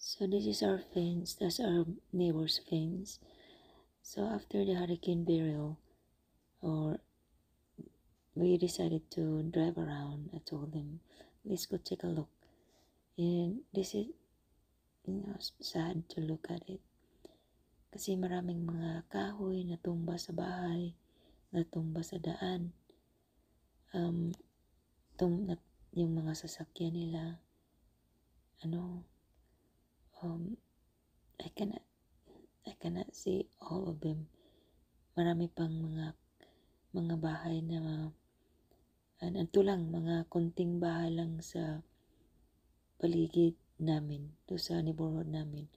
So this is our fence, that's our neighbor's fence. So after the hurricane burial, or we decided to drive around. I told them, let's go take a look. And this is, sad to look at it. Kasi maraming mga kahoy na tumba sa bahay, natumba sa daan. Yung mga sasakyan nila, I cannot see all of them. Marami pang mga bahay na ito lang, mga konting bahay lang sa paligid namin, doon sa neighborhood namin.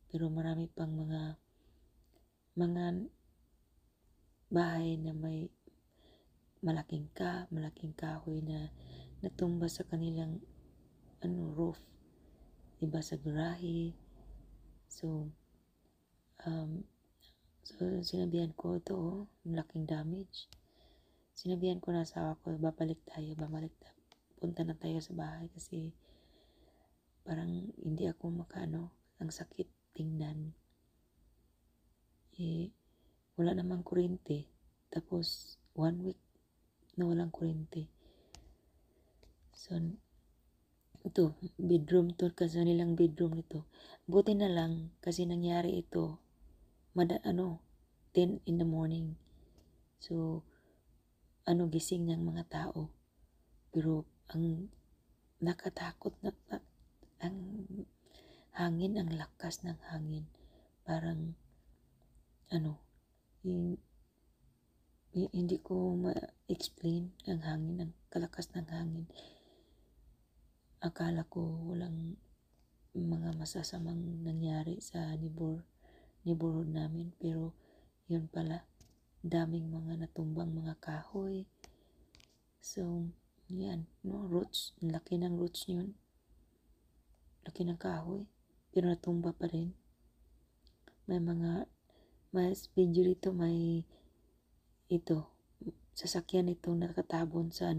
Pero marami pang mga bahay na may malaking kahoy na natumba sa kanilang roof, iba sa garahe. So sinabihan ko, ito malaking damage. Sinabihan ko na asawa ko, punta na tayo sa bahay kasi parang hindi ako ang sakit tingnan. Wala namang kuryente, tapos 1 week na walang kuryente. So ito, bedroom to, kasi nilang bedroom nito. Buti na lang kasi nangyari ito 10 in the morning. So gising ng mga tao. Pero ang nakatakot na ang hangin, ang lakas ng hangin. Parang hindi ko ma-explain ang hangin, ang kalakas ng hangin. Akala ko walang mga masasamang nangyari sa neighborhood namin, pero yun pala, daming mga natumbang mga kahoy. So yan, roots, laki ng roots yun, laki ng kahoy, pero natumba pa rin. May video dito, may sasakyan itong nakatabon sa